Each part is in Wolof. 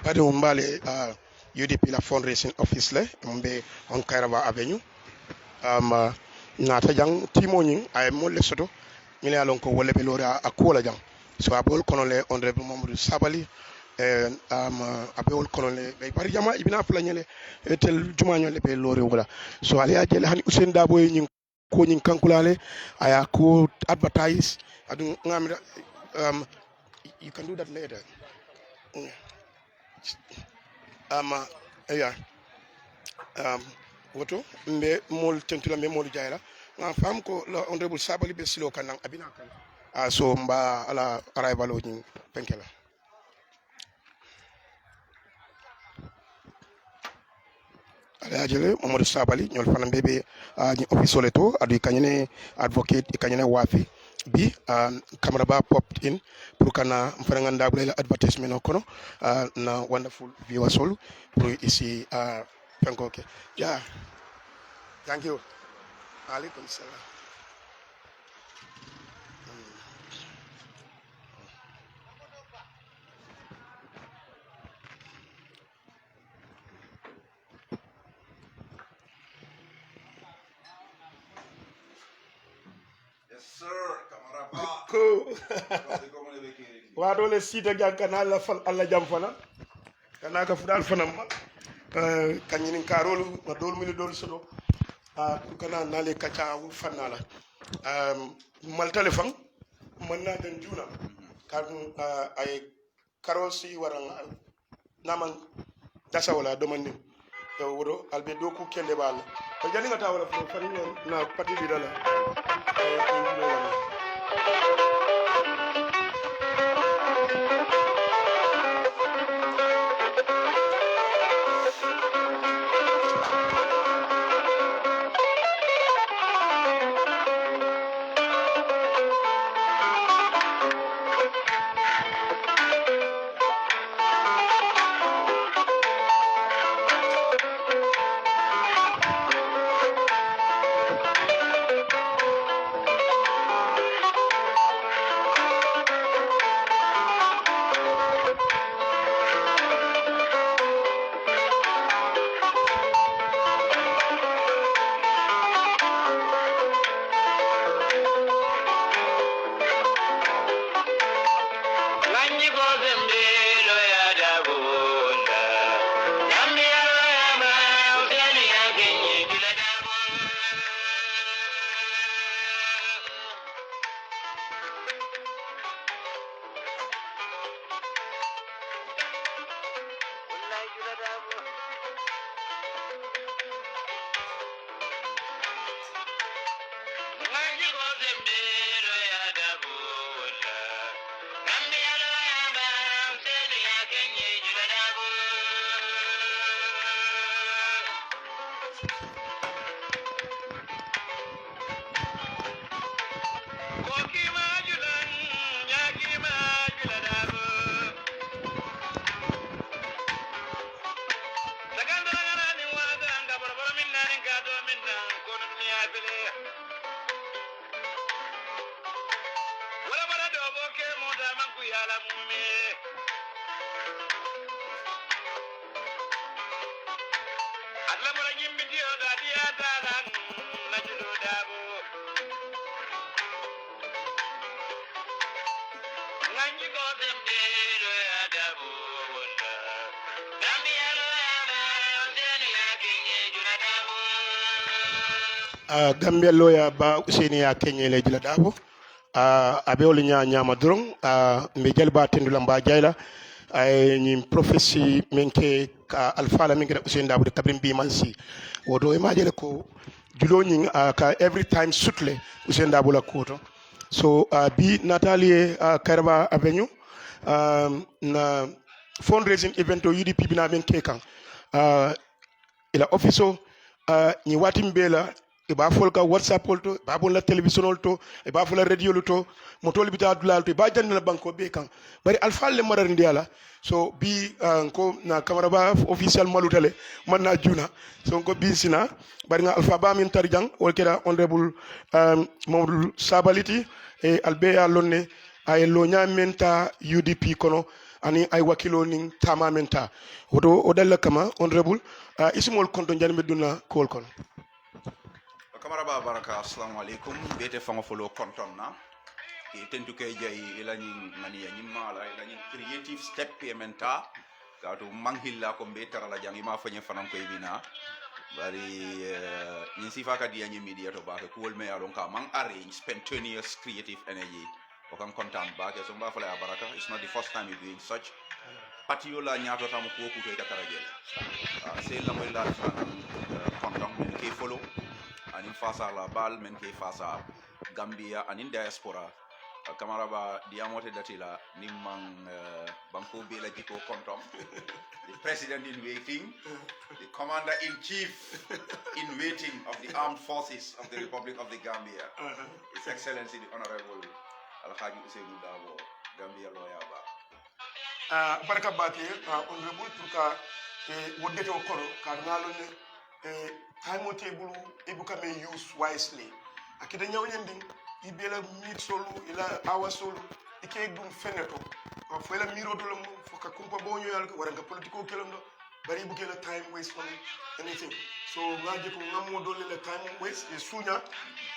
Badi umbale UDP la fundraising office le mbe on Kairaba Avenue. Nata jang timo nyin ay mo le soto ñile alon ko wolle be lori a kola jang. So abol kono le honorable Mamadou Sabali abol kono le be bari jama ibina fula ñele tel juma ñole be lori wala. So ali ajele hani Usain Dabo nyin ko nyin kankulale aya ko advertise adu ngamira you can do that later. Yeah. Woto mbe mol tentula mbe mol jayla nga fam ko la honorable Sabali be silo kan abina kan so mba ala arrival o nyin penkela ala ajele Mamadou Sabali ñol fanam bebe ni office leto adu kanyene advocate kanyene wafi bi camera ba popped in pour kana mfana ndabula la advertisement o kono na wonderful viewers all pour ici penkoke yeah. Thank you. Alaikum salam. Yes, sir. Camarada. Cool. Wato le sita kana la fal alla jam fana kana ka fudal fana ma kanyinin karolu ma dol mi dol sodo kana nale kacha wu fana la mal telefon man na den juna kan ay karosi waran naman dasa wala domandi wuro albe doku kende bal to jani ngata wala fani na pati bidala Gambia lawyer ba Useni ya Kenya le jila dabo abewol nyama drong mbe jalba tendula mba jayla ay ni prophecy menke ka alfala mingira Useni dabo de kabrim bi mansi wodo e majele ko julo nyi ka every time sutle Useni dabo la koto so bi Natalie Kairaba Avenue na fundraising event o UDP bina menke kan ila office ni watimbela e ba folka WhatsApp to ba bon la télévision to e ba fola radio to motol bita dulal to ba janna banko be kan bari alfa le marar ndiala so bi ko na camera ba official malutale man na juna so ko bi sina bari nga alfa ba min tarjang wol keda honorable Mamadou Sabaliti e albeya lonne ay lo nyamenta UDP kono ani ay wakilo ning tamamenta woto o dalla kama honorable ismol konto janbe dunna kol kon Kamara ba baraka assalamu alaikum bete fango folo konton na ki tentu kay jay ilani mani ya nyimala ilani creative step pementa gato manghilla ko be tarala jangi ma fanye fanan koy bina bari ni sifa ka di anyi media to ba ko wol me alon ka man arrange spontaneous creative energy o kan kontan ba ke so ba fala baraka it's not the first time you doing such patiola nyato tam ko ko to ka tarajele c'est la moy la fanan konton men ke follow anin fasa la bal men ke fasa Gambia anin diaspora Kamara ba diamote datila nimman banko be la jiko kontom the president in waiting the commander in chief in waiting of the armed forces of the Republic of the Gambia His Excellency the Honorable Alhaji Ousainou Darboe Gambia lawyer ba baraka bake honorable pour ka wodete o kono ka ngalo ne time table ibuka me use wisely akida nyawnyending ibela mit solo ila awa solo ike dum feneto fo ila miro do lam fo ka kumpa bo nyoyal wara nga politiko kelando bari bu kela time waste on anything so ngaje ko ngamo do le time waste e sunya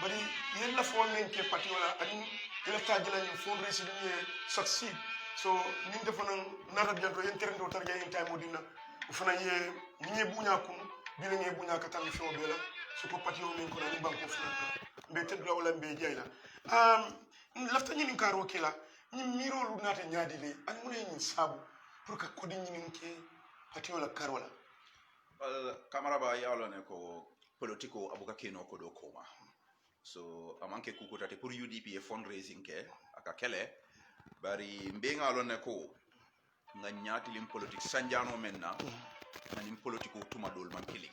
bari yella fo men ke patiola ani ila tajila ni fundraising ni succeed so nin defana nara janto internet tar jay time modina fana ye ni bunya kum bile ni bunya ka tan fi obela so ko patio men ko ni banko fana be teddo wala be jeyla lafta ñini karo kila ñi miro lu nata ñaadi le an mu ñi sabu pour que ko di ñini ke patio la karola Kamara ba yalo ne ko politiko abuka keno ko do koma so amanke kukutate pour UDP e fundraising ke aka kele bari mbe ngalo ne ko nga ñaati lim politique sanjano menna anim politiko tuma dol man kili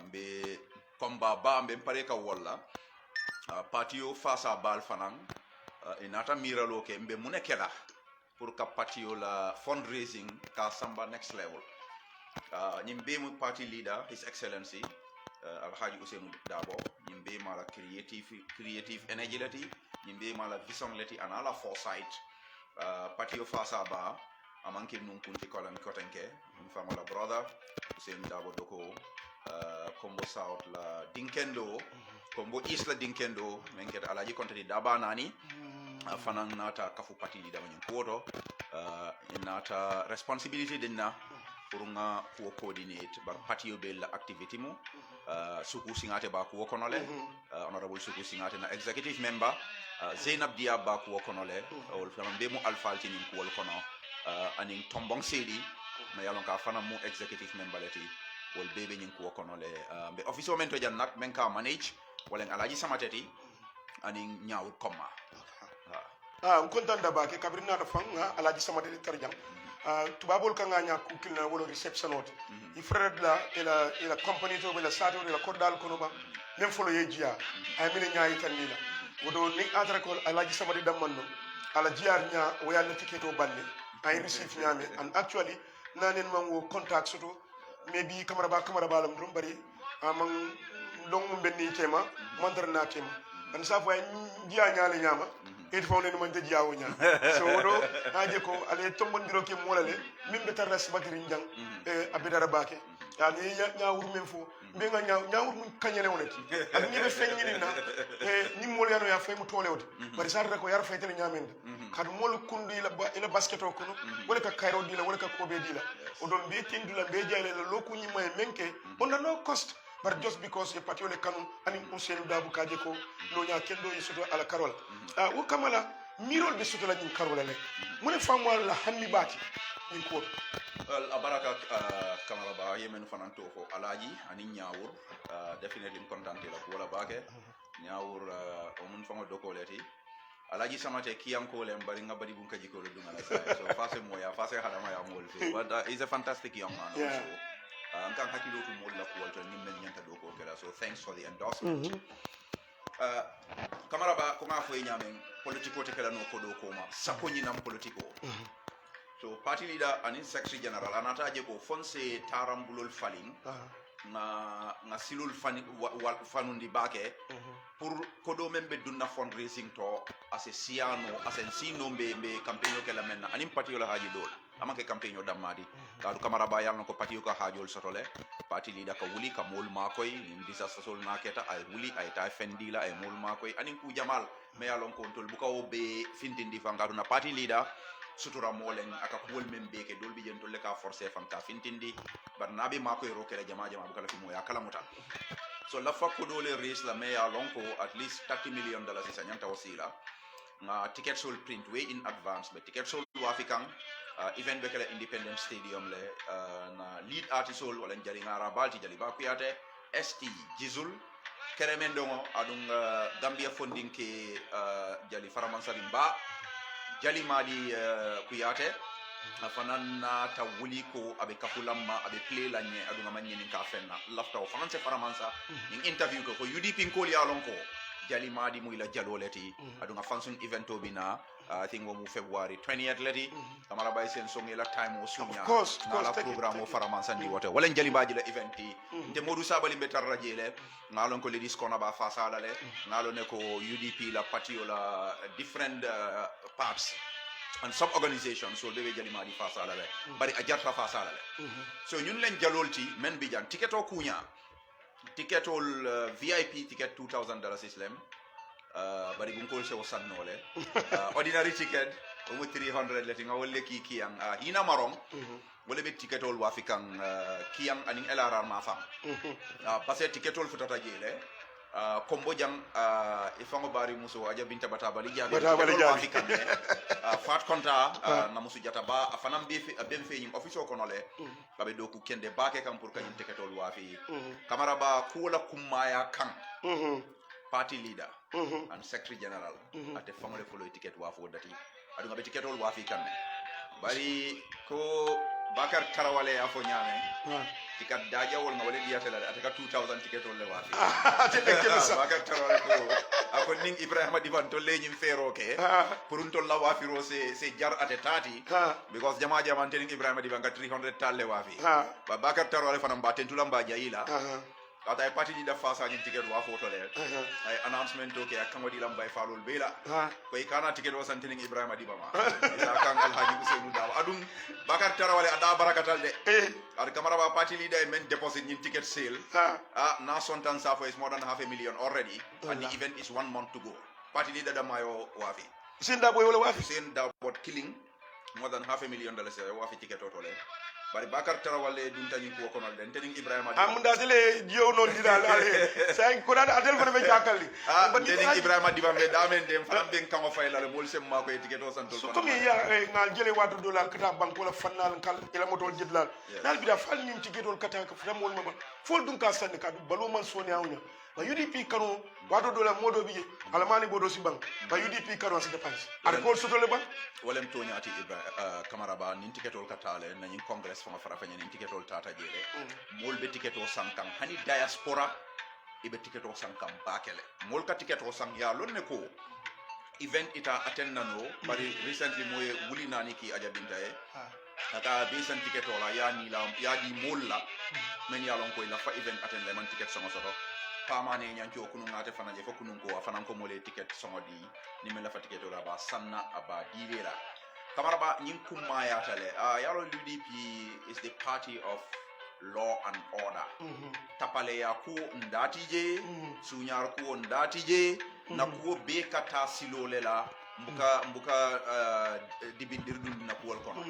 mbe komba ba mbe pare ka wala patio fasa bal fanan inata miralo ke mbe munekela pour ka patio la fundraising ka samba next level nyimbe mu party leader His Excellency Alhaji Ousainou Darboe nyimbe mala creative energy lati nyimbe mala vision lati anala foresight patio fasa ba amanke nun kunti kolam kotenke famala brother Ousainou Darboe doko Kombo South la Dinkendo Kombo East la Dinkendo menket alaji kontati daba nani fanan nata kafu pati di dama nyoto nata responsibility dinna pour nga ko coordinate bar patio be la activity mu suku singate ba ko konole honorable suku singate na executive member Zainab Diab ba ko konole wol fam be mu alfalti ni ko wol kono aning tombong sedi ma yalon ka fana mu executive member lati wol bebe nyin ko kono le be office men to jan nak men ka manage wala alaji samateti ani nyaaw komma kontan da ba ke kabrina da fan alaji samateti tarjam tubabol kan nya ku kilna wolo reception ot i frère la et la compagnie to la sato la cordal kono ba même folo yejia ay mine nyaay tanila wodo ni adra ko alaji samateti dammanno ala jiar nya o yalla tiketo balle ay receive nyame and actually nanen man wo contact soto maybe kamara ba lam dum bari amang long mum benni tema mandar na tema an sa fa jiya nyaale nyama e fo ne man te jiya wonya so wodo haje ko ale tombondiro ke molale min be tarras bakri njang e abidara bake ya ni nyaawur men fo be nga nyaawur mun kanyene wonati ak ni be feññini na e ni mol yano ya fay mu tolewde bari sarra ko yar faytene nyamende kadu mol kundu ila basketo kono wala ka kayro dila wala ka kobe dila o don be tindula be jayle la loku ni may menke on no cost but just because e patiole kanu ani Ousainou Darboe kaje ko no nya kendo e soto ala karol wo kamala mirol be soto la ni karola le mune famwal la hammi bati ni ko abaraka Kamara ba yemen fananto ko alaji ani nyaawur definitely contente la ko wala bake nyaawur o mun fango dokoleti alaji samate kiyanko le mbari ngabadi bunka jiko le dungala sai so fase moya fase hadama ya mol so but is a fantastic young man also nkan hakilo to mol la ko walto nimmen nyanta do ko kala so thanks for the endorsement Kamara ba ko ma fo nyamen politiko te kala no ko do ko ma sakoni nam politiko so party leader and secretary general anata je ko fonse tarambulol falling nga silul fanundi bake pour ko do membe dunna fundraising to ase siano asen sino be campaign ke la menna anim parti la haji dol amake campaign damadi kadu kamara ba yalno ko parti ko hajol sotole parti leader ka wuli ka mol makoy ni disaster sol naketa ay wuli ay ta fendila ay mol makoy anin ku jamal me yalon ko tol bu ko be fintindi fangadu na parti leader sutura molen aka kuwol men beke dol bi jentol le ka forcer fam ka fintindi bar nabi makoy rokere jama bu kala fi mo ya kala muta so la fakko dole race la me yalon ko at least $30 million isa nyanta wasila na ticket sold print way in advance but ticket sold wafikang event be kala independence stadium le na lead artist sold wala jali ngara balti jali ba kuyate ST Jizul keremendongo adung Gambia funding ke jali faramansa limba jali madi kuyate afanan na ta wuli ko abe kafulamma abe play lanye adunga manyeni ka fenna lafta o fanse faramansa in interview ko UDP ko li alon ko jali madi muy la jaloleti adunga function evento bina I think wo mu February 20th leti kamara bay sen songi la time o sunya na la programme o faramansa ndi wote wala jali baji la eventi de modou sabali betar radiele ngalon ko ledis kona ba fasala le ngalon ne ko UDP la patio la different parts and some organizations so be jali madi fasala le bari ajarta fasala le so ñun len jalolti men bi jan ticket o kunya ticket ol VIP ticket $2,000 islam bari gun ko se o sannole ordinary ticket o mo 300 leti nga wolle ki yang hina marong wala be ticket ol wafikan ki yang aning LRR ma fam parce que ticket ol futata jele kombo jang ifango bari muso aja binta bataba li jabe wafikan fat konta na musu jata ba afanam be ben fe nyim office ko nole babe do ku kende baake kam pour kanyum ticket ol wafi kamara ba kula kumaya kan party leader and secretary general at the family follow ticket wafo dati adunga be ticket ol wafi kan bari ko bakar tarawale afo nyame ticket daja wol ngawle diatela ataka 2000 ticket ol le wafi bakar tarawale ko ako ning ibrahima divan to le nyim fero ke pour to la wafi ro se jar ate tati because jama ning ibrahima divan ka 300 talle wafi ba bakar tarawale fanam ba tentula mba jayila kata party di da fasa ni ticket wa photo le ay announcement to ke akamo di lambay falul bela ko ikana ticket wa santini ibrahima dibama ila kan alhaji useynu daw adum bakar tarawale ada barakatal de ad kamara ba party leader men deposit ni ticket sale na sontan sa for is more than $500,000 already and the event is 1 month to go party leader da mayo wafi sinda boy wala wafi sinda bot killing more than $500,000 wafi ticket totole bari bakar tarawale dum tani ko kono den tani ibrahima amunda tele jiyo non didal ale say ko dal adel fa be jakali tani ibrahima diba be damen dem fa ben kan o fayla le mol sem mako etiquette o santo so comme ya ngal jele wadu dollar kata banko la fannal kal ila motol jidlal dal bi da fal ni ticket ol kata ka fa mol mama fol dum ka sanni ka balu man soni awnya ba UDP kanu wadu dollar modo bi alamani bodo si bang ba UDP kanu sa dépense ar ko soto le ba walem toñati ibrahima camara ba ni ticket ol katale nani congress fama fara fanya ni ticket ol tata jele mol be ticket o sankam hani diaspora ibe ticket o sankam bakele mol ka ticket o sang ya lonne ko event ita attendano bari recently moye wuli nani ki aja bintaye ata besan ticket ola ya ni la ya di molla men ya lon ko la fa event attend le man ticket sama soto pamane nyanjo kunu ngate fana je fokunu ko afana ko mole ticket sama di ni men la fa ticket ola ba sanna aba divera kamara ba nyin kumma ya tale yalo UDP is the party of law and order tapale ya ku ndati je sunyar ku ndati je na ku be kata silolela mbuka dibindir dum na ku wal kono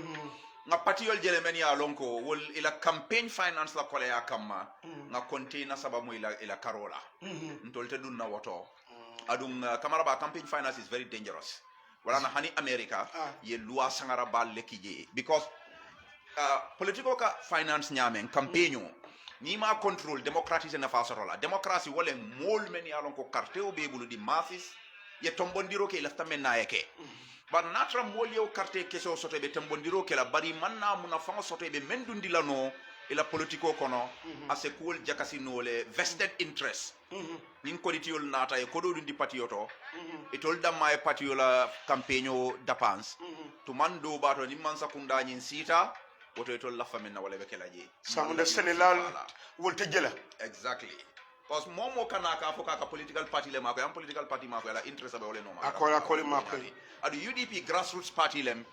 nga patiyol jele men ya lonko wol ila campaign finance la kole ya kamma nga container sababu ila karola ntolte dun na woto adum kamara ba campaign finance is very dangerous wala na hani america ye loi sangara bal lekije because political ka finance nyamen campaign ni ma control democratisé na façorola democracy wole mol men ya lonko carteo be bulu di masses ye tombondiro ke lafta men naeke bar natra molio carte keso soto be tambondiro ke la bari manna muna fango soto be mendundi lano ila politiko kono ase cool jakasi nole vested interest nin koditiol nata e kodo dundi patioto e tol damma e patiola campaigno dapans to mando bato ni man sakunda nyin sita woto e tol la famen na wala be kelaje samunde senelal wolte jela exactly cause momo kana ka foka ka political party le mako am political party mako la interest be wala no ma akola mako adu UDP grassroots party lem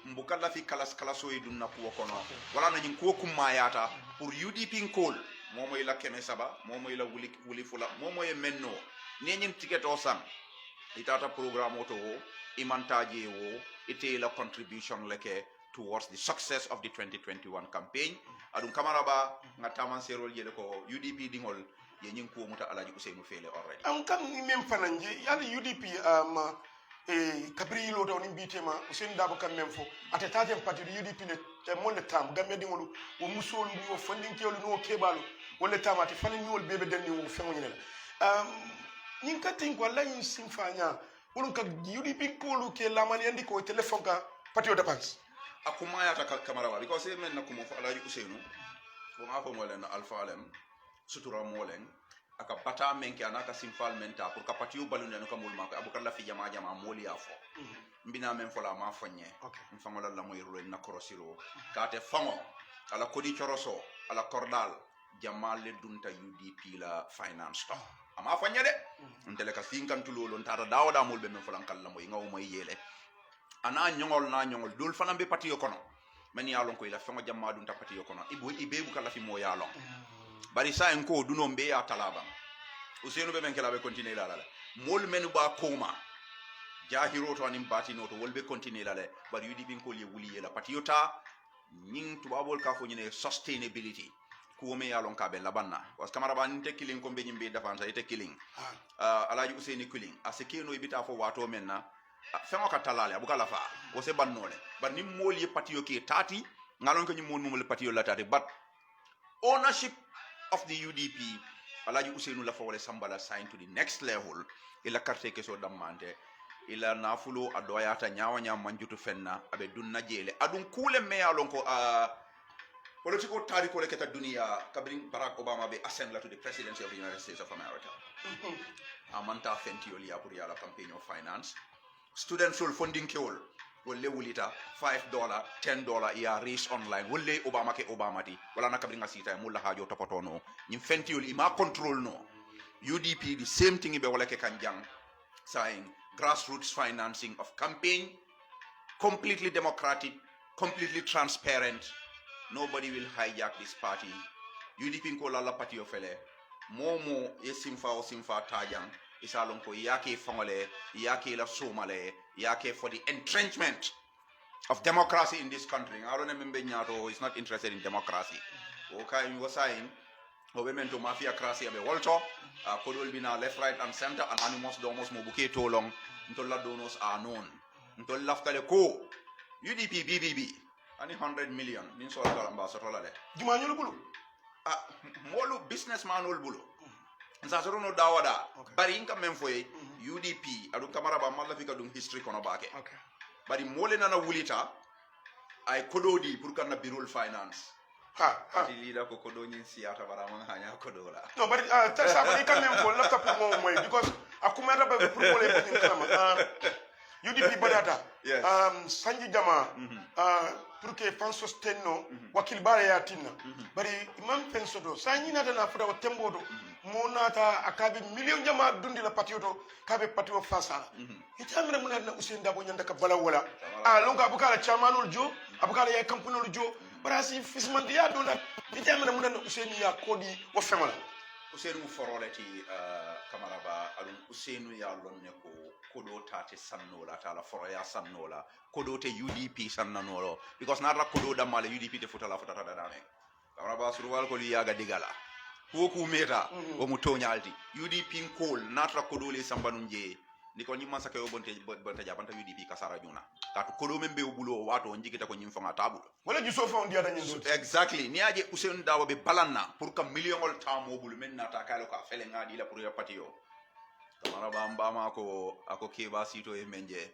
mbukalla fi kalaso yi dunna ko kono wala na nyin ko kumayata pour UDP kol momo ila keme saba momo ila wuli fula momo e menno ne nyin ticket o sam itata programme auto imantaje wo ite la contribution leke towards the success of the 2021 campaign adun kamaraba ngataman serol jele ko UDP dingol ye nyin ko muta alaji Ousainou Fele already am kam ni mem fananje yalla UDP kabri lo do ni bitema Ousainou Dabo kam mem fo atata parti UDP le mon le tam gambe dingol wo musolu ni wo fondin kewlu no kebalu wala tamati fani ni wol bebe den ni wo fengo ni la nyin katin ko la yin simfanya wulun ka UDP ko ke lamani andi ko telephone ka parti o dépense akuma ya ta kamara because men na kuma fo alaji Ousainou ko ma fo mo len alpha alem sutura molen aka bata menke anaka simfal menta pour kapatio balunde no kamul mako abukar la fi jama moli afo mbina men fola ma fonye mfangola la moy rulen na korosiro kate fango ala kodi choroso ala kordal jamal le dunta UDP la finance to ama fonye de ndele ka finkantulo lon tata dawda mul be men folan kala moy ngaw moy yele ana nyongol dul fanam be patio kono men yalon ko ila fango jamma dunta patio kono ibe bu kala fi mo yalon bari sa en ko duno mbe ya talaba Ousainou be men kala be continuer la mol menu ba koma jahiro to anim batino to wolbe continuer la bari UDP ko li wuli la patiota ning tubabol ka fo nyine sustainability ko me yalon ka be labanna parce camara ba nte killing ko be nyimbe defanta ite killing alaji Ousainou killing asekeno ibita fo wato menna fengo ka talale abuka la fa o se bannole bar ni mol ye patio ke tati ngalon ko nyimon mum le patio la tati but ownership of the UDP alaji Ousainou la fawale sambala sign to the next level ila carte ke so damante ila nafulo adoyata nyawa manjutu fenna abe dunna jele adun kule me alon ko political tariko le keta dunia kabrin Barack Obama be ascend to the presidency of the United States of America amanta fentioli ya pour la campaign of finance student soul funding kewol wolle wulita $5 $10 ya race online wolle Obama ke Obama di wala na kabringa sita mulla hajo topoto no nyim fentiol ima control no UDP the same thing be wala ke kanjang saying grassroots financing of campaign completely democratic completely transparent nobody will hijack this party UDP ko la party o fele momo yesimfa o simfa tajang isalon ko yake fangole yake la somale yake for the entrenchment of democracy in this country. I don't remember Nyato is not interested in democracy. Okay, you were saying women to mafia crazy abe walto could will be now left, right, and center and animals domos mobuke too long until la donos are known. Until laftale ko UDP BBB ani 100 million min so la ambassador la le. Dimanyolo bulu. Molu businessman ol bulu. Nsasoro no dawada bari inka memfoye UDP adu kamara ba malla fika dum history kono bake bari mole nana wulita ay kododi pour kana birul finance ati lida ko kodo nyin siata bara man hanya kodola no bari ta sa bari kan memfo la ta pour mo moy because akuma ta ba pour mole ko kama UDP badata sanji jama pour que fan sostenno wakil bare ya tinna bari imam pensodo sanyi nata na fuda tembodo monata akabe million jama dundi la patioto kabe patio fasa itamre mun na Ousainou Dabo nyanda ka bala wala longa abukala chamanul jo abukala ya kampunul jo barasi fisman ya dona itamre mun na Ousainou ya kodi wo femala Ousainou foroleti kamaraba adun Ousainou ya lonne ko kodo tate sannola tala foroya sannola kodo te UDP sannanolo because nara kodo da male UDP te futala futata da dame kamaraba surwal ko liyaga digala ko meta o mu tonyalti UDP kol natra kodo le sambanu je niko nyima saka yo bonte jabanta UDP kasara juna katu kodo membe obulo wato njikita ko nyimfa ngatabu wala ju sofa on dia da nyindo exactly ni aje Ousainou Dabo be balanna pour ka million ol tamo bulu men nata kala ko fele ngadi la pour ya patio kamara bamba mako ako keba sito e menje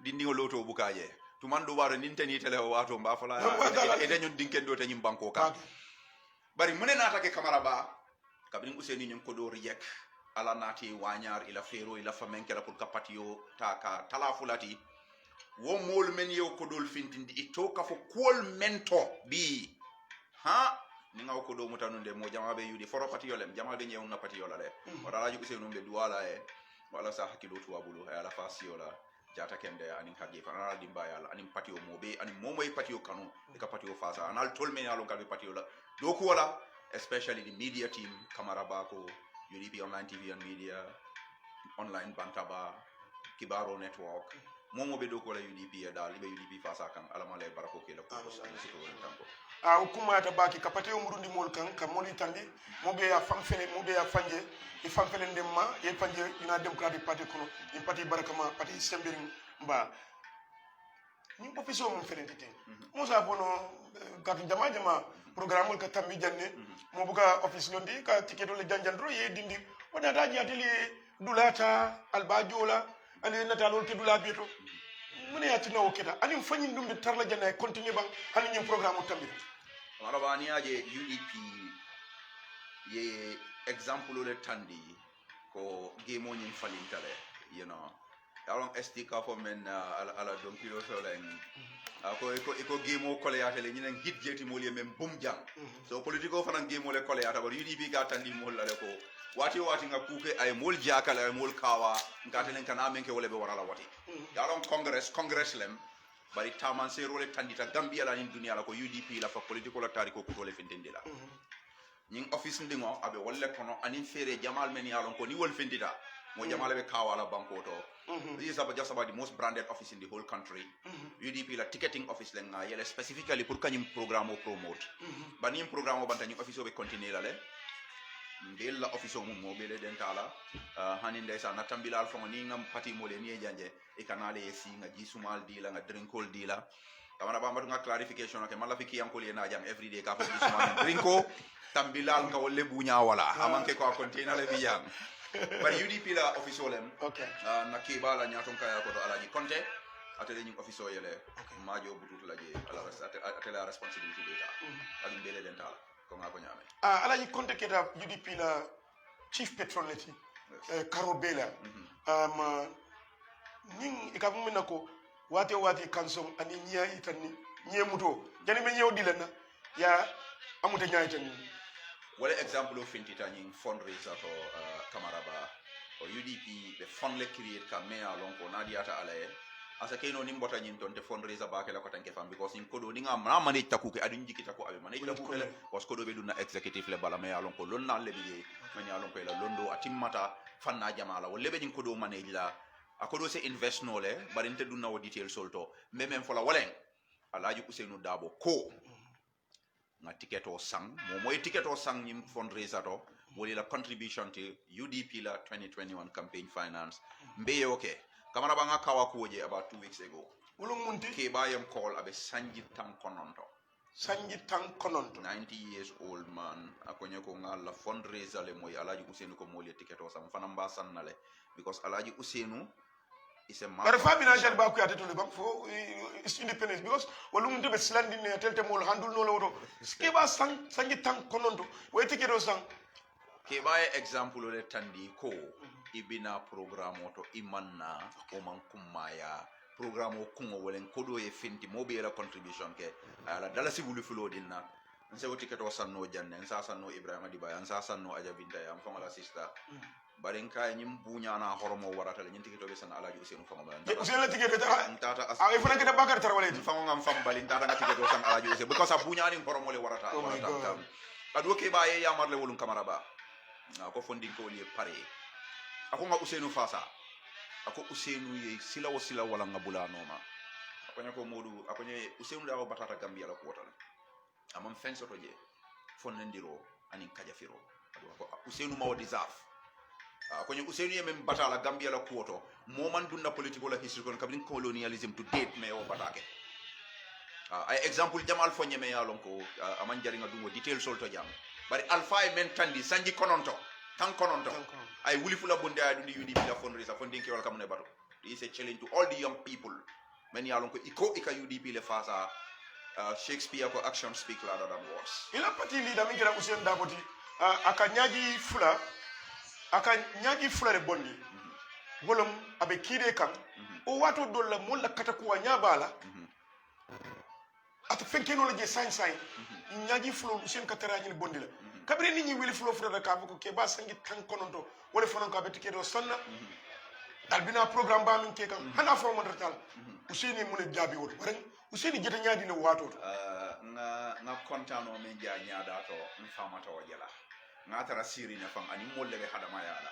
dindi loto bukaje tumando waro ninteni tele wato mba fala e dañon dinkendo te nyim banko ka bari mune nata ke kamara ba kabrin Ousainou nyum ko do rejek ala nati wanyar ila fero ila famenkela pour kapatio taka talafulati wo mol men yow ko dol fintindi ito ka fo kol mento bi ha ni ngaw ko do mutanunde mo jama be yudi foro pati yolem jama be nyew na pati yolale wala alaji Usenu be duwala e wala sa hakilo to wabulu ala fasio la jata kende anin hagi fanala dimba yalla anin patio mobe anin momoy patio kanu e ka patio fasa anal tolmen yalo kalbe patio la do ko wala especially the media team Kamaraba ko UDP online TV and media online bantaba kibaro network momo be do ko la UDP dal be UDP fasa kan ala male barako ke la ko ani siko won tanko hukuma ta baki kapate umurundi mol kan ka moli tandi mobe ya famfele mobe ya fanje e famfele ndemma e fanje ina democratic party kono in parti barakama parti sembiring mba ni ofiso mo felentite musa bono gatu jama programme ka tambi janne mo buka office londi ka tiketo le janjandro ye dindi wona daji atelier dulata albajola ali natalol ke dula beto mune yati no keta ani fanyi dum de tarla janna continue bang hani nyim programme tambi wala bani aje UDP ye example le tandi ko gemo nyim falintale you know along ST ka fo men ala don kilo so len ko gemo kole atele nyinen hit jeti moli men bum jang so politico fanan gemo le kole ata UDP ga tandi mol la ko wati nga kuke ay mol jakala ay mol kawa ngatelen kana men ke wole be warala wati along congress lem bari taman se role tandita Gambia la ni dunia la ko UDP la fa politico la tariko ko tole fendende la ñing office ndingo abe wolle kono anin fere jamal men yalon ko ni wol fendita mo jamal be kawala banko to this is just about the most branded office in the whole country UDP la ticketing office lenga yele specifically pour kanyum programme o promote banim programme o bantani office o be continuer la le mbel la office o mo be le dentala hanin ndeysa natambila al fongo ni ngam pati mo le ni janje e kanale si nga jisumal di la nga drinkol di la kamana ba nga clarification ok mala fiki yankol ye na jam everyday ka fa jisumal drinko tambilal ka wolle bunya wala amanke ko container le biyang bari UDP la office olem okay na kiba la nyaton kaya ko to alaji konte atele ñing office o yele majo butut la je ala atele responsibility data ali mbele dental ko nga ko ñame alaji konte keta UDP la chief patronage Karo Bela ning ikamu nako wati kansom ani nya itani nyemuto jani me nyew dilana ya amute nya itani wala example of fintita ñing fundraiser to Kamaraba o UDP be fund le create ka me alon ko nadiata alaye asa keno ni mbota ñin ton te fundraiser ba ke la ko tanke fam because in kodo ni nga ma manage takuke adu jikita ko abe manage takuke le parce que do be duna executive le bala me alon ko lon na le biye me alon ko la londo atimmata fanna jamala wala be ñin kodo manage la akodo se invest no le bari nte duna wo detail solto même fola walen alaji Usenu Dabo ko nga ticket o sang mo moy ticket o sang ñim fundraiser to woli la contribution to UDP la 2021 campaign finance mbe okay Kamaraba nga kawa ko je about 2 weeks ago wolo munti ke bayam call abe sanji tan kononto 90 years old man akonye ko ngala fundraiser le moy alaji Usenu ko moli ticket o sang fana mba sannale because alaji Usenu is a man but famina jal ba ko yata to le bang fo is independence because wolo munti be slandi ne telte mol handul no lawto ke ba sanji tan konondo way ticket o sang ke baye example le tandi ko ibina programme to imanna o man kumaya programme o kungo wolen kodo e fenti mo be la contribution ke ala dala sibulu fulo dinna nse woti keto sanno janne nsa sanno Ibrahima Diba nsa sanno Aja Binta am fama la sister barin kay ñim buña na horomo warata le ñinti keto be san alaji Usenu fama ba Usenu la tigé ta tata as ay fana keda bakar tar wala fama ngam fam balin tata ngati keto san alaji Usenu because a buña ni horomo le warata adu ke baye yamarle wolum Kamaraba ko fondin ko li pare ako nga Usenu fasa ako Usenu ye sila o sila wala nga bulano ma ako nyako modu ako nye Usenu Dabo batata Gambia la ko wotale amam fenso to je fonnendiro anin kajafiro ako Usenu ma o deserve ako nye Usenu ye mem batala Gambia la ko woto moman dunna political la history kon kabrin colonialism to date me o batake ay example Jamal Fonye me yalon ko aman jari nga dungo detail sol to jam bari alfa e men tandi sanji kononto tan kononto ay wuli fula bonde ay dundi UDP la fundraiser funding ke wala kamune bato this is a challenge to all the young people men yalon ko ika UDP le face Shakespeare ko action speak louder than words ila pati leader mi kira Usenu Dabo ti aka nyaji fula le bondi bolom abe kide kan o wato dolla molla kata ko nyabala ata fenkeno la je sain ñaji fulo sen ka taraji bondi la kabri ni ñi wili fulo fulo ka ko ke ba sangi tan kononto wala fonon ka betike do sonna albina programme ba min ke kan hana fo mo dartal useni mun jabi wot bare useni jeta ñaadi ne wato nga kontano men ja ñaada to famata wajala nga tara siri na fam ani molle be hadama yala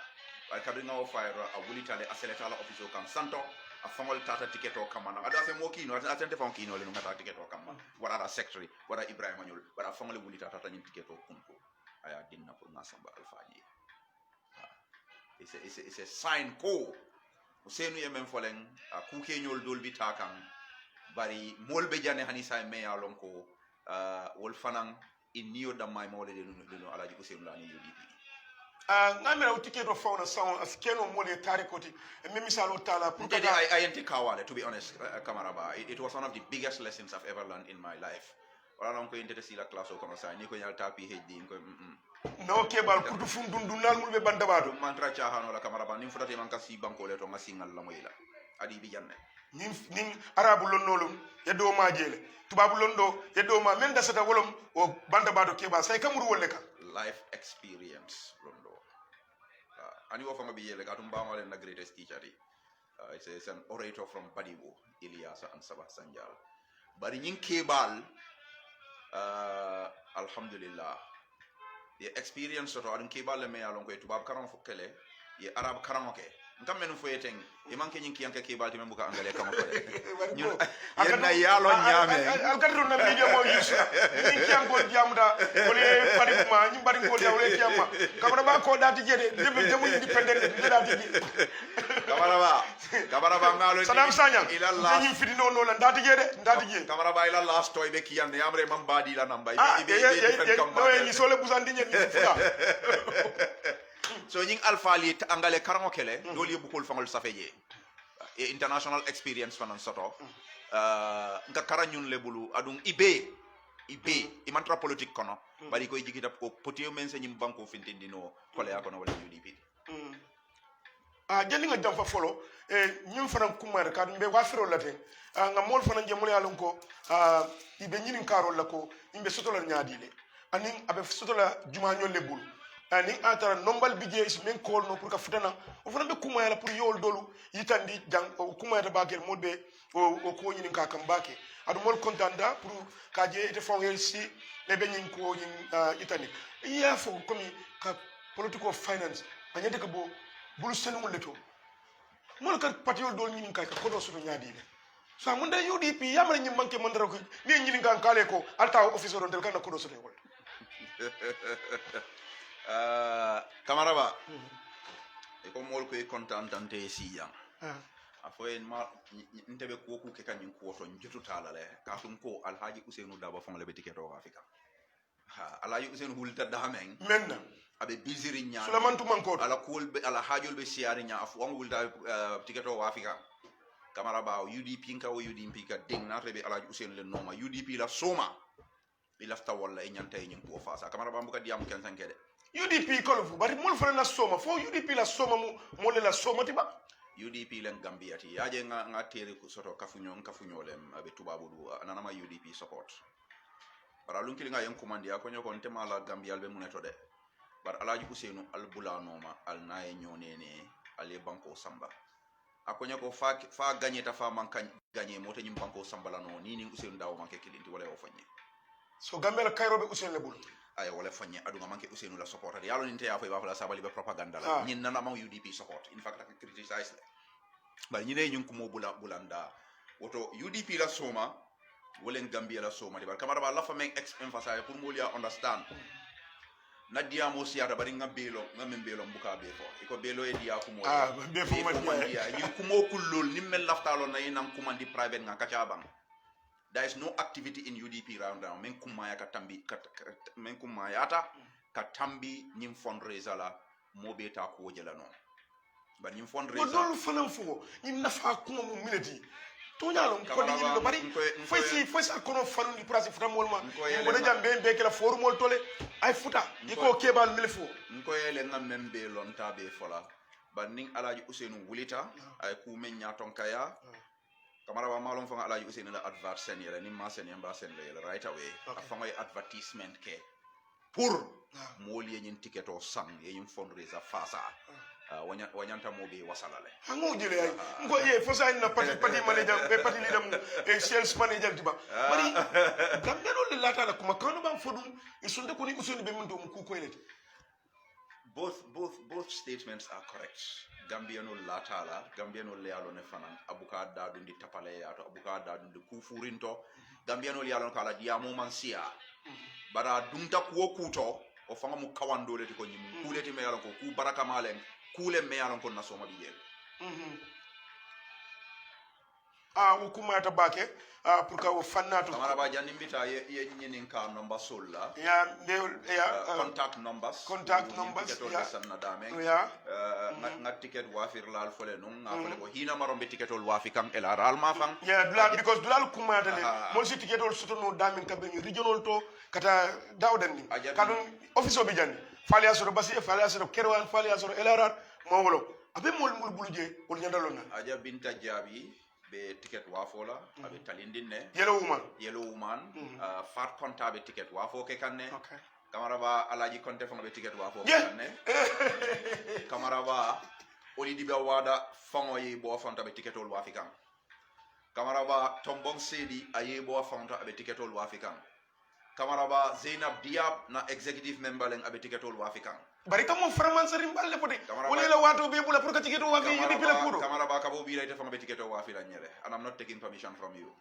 ay kabri nga o fayro a wulitale aseleta la office kan santo a fangol tata ticket o kamana ada fe mo kino atente fon kino le ngata ticket o kamana wala secretary wala ibrahima nyol wala fangol wuli tata tan ticket o kunko aya dinna pour ngasamba alfaji it's a sign ko usenu yemen folen a kuke nyol dol bi takan bari molbe jane hani say me yalon ko wol fanan inniyo damay mawle de no alaji usenu lani UDP ngamira utiketo fauna sound askeno mole tarikoti me misalo tala Today I ain't kawale to be honest Kamaraba it was one of the biggest lessons I've ever learned in my life wala non ko intete sila class o kono sa ni ko nyal tapi heddi ko no kebal kutu fundun dunal mulbe bandabado mantra chahano la Kamaraba nim fudati man kasi banko le to ngasingal la moyla adi bi janne nin arabu lonnolum yeddo ma jele tubabu londo yeddo ma men dasata wolom o bandabado keba say kamuru wolle ka life experience londo ani wo fama bi yele ka tum bama le na greatest teacher di it's an orator from Badiwo Ilyasa and Sabah Sanjal bari nyin kebal alhamdulillah the experience to adun kebal le me alon ko tubab karam fukele ye arab karam ke ngam men fo yeteng e manke nyin kiyanka kebal te membuka angale kam ko ñun yenna yalo ñame alkadru na video mo yusa nyin kiyanko jamuda wole bari ma ñim bari ko da wole kiyama kamara ba ko dati jede demu independent de dati Kamara ba ngalo Saddam Sanyang ila la ñim fidi no la dati jede dati je Kamara ba ila last toy be kiyande amre mam badi la namba no ni sole busandi ñen futa so ñing alfali angale karango kele doli bukul fangol safeje e international experience fanan soto nga karanyun lebulu adung ibe imantra politique kono bari koy jigita ko potio men se ñim banko fintindino kole ya kono wala UDP jeli nga jamfa folo ñim fanan kumar ka mbe wafiro late nga mol fanan jemul yalon ko ibe ñinin karol la ko imbe sotola ñaadile anin abe sotola juma ñol lebulu ani atara nombal bije is men kol no pour ka futana o fana be kuma yala pour yol dolu yitandi jang o kuma yata bakel modbe o ko ñinin ka kam bake adu mol contanda pour ka je ite fon yel si le be ñin ko ñin itani ya fo comme ka political finance anyade ka bo bulu senul leto mol ka patiol dol ñinin ka ko do soto ñaadi so mun da UDP yamara ñim manke man dara ko ni ñinin kan kale ko alta officer on del kan ko do soto wol Kamaraba e ko mol ko e contantante siyan afoyen ma ntebe ko ku ke kanyin ko to njutu talale ka tum ko alhaji Ousseynou Daba fon le betike to Afrika alhaji Ousseynou hulta damen menna abe biziri nya Suleman Tumanko ala kol be ala hajol be siari nya afu on hulta tiketo Afrika Kamaraba UDP ka o UDP ka ding na rebe alhaji Ousseynou le noma UDP la soma ilafta walla e nyanta e nyimpo fasa Kamaraba mbuka diam ken sankede UDP kolofu bari mol fana la soma fo UDP la soma mo le la soma tiba UDP len Gambia ti yaje nga tere ko soto kafunyo lem abe tubabu du ananama UDP support bara lunkili nga yen commande ya ko nyoko ntema la Gambia be muneto de bar alaji Ousseynou al bulanoma al naye nyonene ale banko samba akonya ko fa gagner ta fa man kan gagner mota nyim banko samba la no ni Ousseynou dawo manke kilinti wala o fanye so Gambia la Cairo be Ousseynou le bulu ay wala fanye adunga manke Ousseynou la support yalo ninte ya fa ba la sabali be propaganda la nyin nana ma UDP support in fact I criticize le bari ñine ñun ko mo bulanda woto UDP la soma wolen Gambia la soma de bar kamara ba la fa men emphasize pour mo lia understand na dia mo siata bari ngambelo ngambelo mbuka be fo iko belo e dia ko mo be fo ma dia ñun ko mo kullol nimmel laftalo na yinan commandi private nga kacaban there is no activity in UDP round now men kumaya ka tambi men kumaya ata ka tambi ñim fundraiser la mo be ta ko jela non ba ñim fundraiser ko dol fanam fo ñim nafa ko mo minati to ñalo ko di ñim do bari fay sa kono fanu di place futa mol ma mo da jambe be kala forum mol tole ay futa diko kebal milfo ko yele ngam membe lonta be fola ba ning alaji Ousseynou wulita ay ku men nyaton kaya kamara ba malon fanga alaji useni la advert sen yela ni ma sen yamba sen le right away afanga advertisement ke pour moli yin ticket o sang yin fundraiser fasa wanyanta mobe wasalale hango jele ay ngo ye fosa na party manager be party leader e sales manager tiba bari gambeno le lata la kuma kanu bam fodum isunde ko ni usoni be mun do mu ko elete both statements are correct. Gambiano latala, Gambiano lealo ne fanan, abuka dadundi tapale ato abuka dadundi kufurinto, Gambiano lealo kala diamo mansia. Bara dunta kuo kuto, o fanga mu kawando le tiko nyimu, kule ti mealo ko ku baraka maleng, kule mealo ko nasoma biyel. Ukuma tabake pour ka fanna to kamara ba jani mbita ye nyinin ka number solla contact numbers ya sanna dame nga ticket wafir lal fole non nga fole ko hina marombe ticket ol wafi kan el aral ma fan because dulal kuma tale mon si ticket ol sotono dame ka be regional to kata dawdan ni kadum office obi jani fali asoro basi fali asoro kerwan fali asoro el aral mo wolo abe mol buluje ol nyandalona aja binta jabi be ticket wafola abe talindinne yellow woman fat konta be ticket wafo ke kanne kamara ba alaji konte fanga be ticket wafo ke kanne kamara ba oli diba wada fango yi bo fanta be ticket ol wafi kan kamara ba tombong sedi aye bo fanta be ticket ol wafi kan kamara ba Zainab Diab na executive member len abe ticket ol wafi kan bari kamo framan sarim balle poti woni la wato be bula pour que ticket wa fi yidi pila puro kamara ba kabo bi lay te fanga be ticket wa fi la ñele and I'm not taking permission from you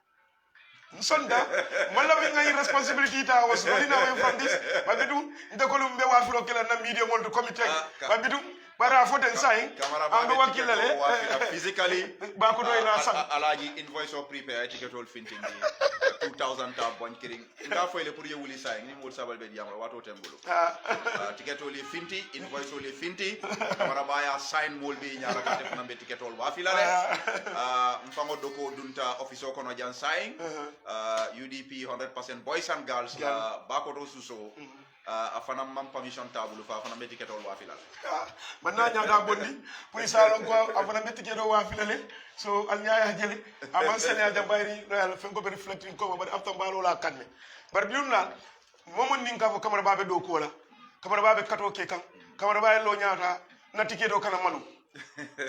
sonda wala be ngay responsibility ta was running away from this babidu ndekolu mbe wa filo kala na media mol committee babidu bara foten sai ando wakilale physically ba ko doy na san alaji invoice or prepare ticket all finting 2000 tab bon kiring nga foyle pour yewuli sai ni mol sabal be diamro wato tembulu ticket all finti invoice all finti kamara baya sign mol be nyaara ka def nambe ticket all wa filale mfango doko dunta office ko no jan sai UDP 100% boys and girls bakoto suso afana mam permission table fa afana ticket all wa filale man na nyaada bondi pour salon ko afana ticket all wa filale so al nyaaya jeli aman sene jambayri royal fen ko be reflecting ko ba afta mbalo la kanne bar biuna momon ninka ko kamara babe do ko la kamara babe kato ke kan kamara babe lo nyaata na ticket do kana manu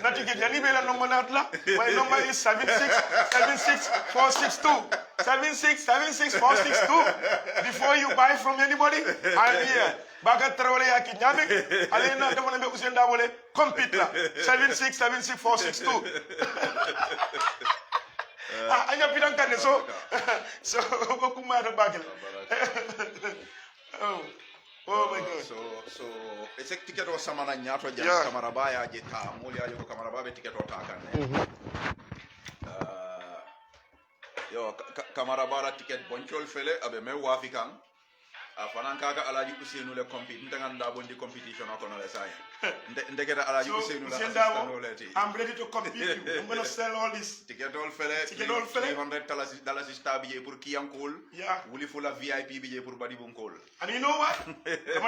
na ticket yani be la number natla my number is 7676462 7676462 before you buy from anybody I'm here baga trawale yaki nyame alena dama be usenda mole compete la 7676462 anya pidan kan so ko kuma da bagel oh my god so it's a ticket o samana nyato jam kamara baya je ta moli ayo kamara babe ticket o ta kan yo kamara bara ticket bonchol fele abe me wafi kan fanan kaga alaji Usenu le compete ndanga bondi competition ko no le say ndegeta alaji Usenu la I'm ready to compete I'm going to sell all this ticket all fele $300 stabiye pour kiyankol wuli fula VIP biye pour badi bunkol and you know what I'm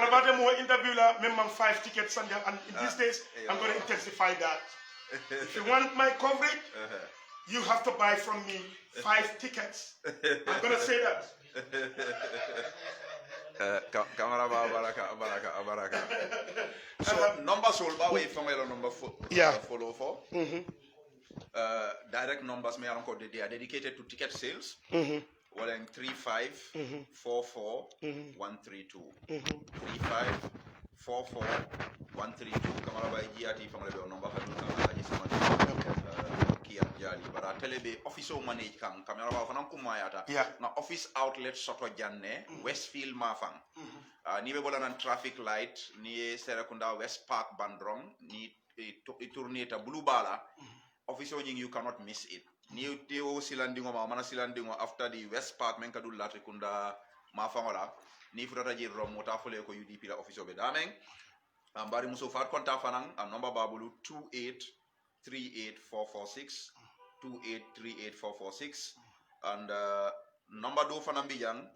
about to more interview la même 5 tickets and in these days I'm going to intensify that if you want my coverage you have to buy from me 5 tickets I'm going to say that Kamara baraka. So number sold by way from number follow for. Direct numbers may they are dedicated to ticket sales. Well, 3544 132 Kamara by GRT from the number jali bara telebe office o manage kan camera ba fanan kumayata na office outlet soto janne Westfield mafang ni be bolan traffic light ni Serekunda West Park Bandrong ni tourneta Blue Bala office o you cannot miss it ni teo silandingo ma mana silandingo after the West Park men kadul latrikunda mafangola ni futata je rom mota fole ko UDP la office o be dameng bari muso fat konta fanan number babulu 2838446 2838446 and number do for Nambijan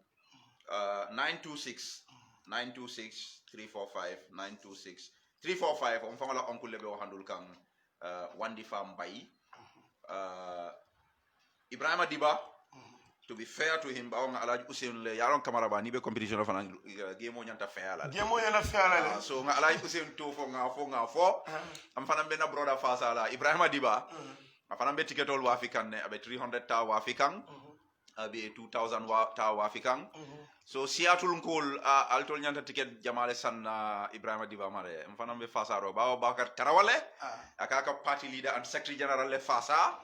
926 345 926 345 on fangala oncle lebe handul kan wandi fam bay Ibrahima Diba, to be fair to him, ba nga Alhaji Ousainou le yaron Camara ba ni be competition fa game mo nyanta fair la. Game mo yana fair la. So nga Alhaji Ousainou to fo nga fo. Am fana be na brother Fasa la Ibrahima Diba. Am fana be ticket all wa African ne abe 300 ta wa African. Abe 2000 ta wa African. So Seattle nkol altol nyanta ticket jamale sanna Ibrahima Diba mare. Am fana be Fasa ro ba Bakar Tarawale. Akaka party leader and secretary general le Fasa.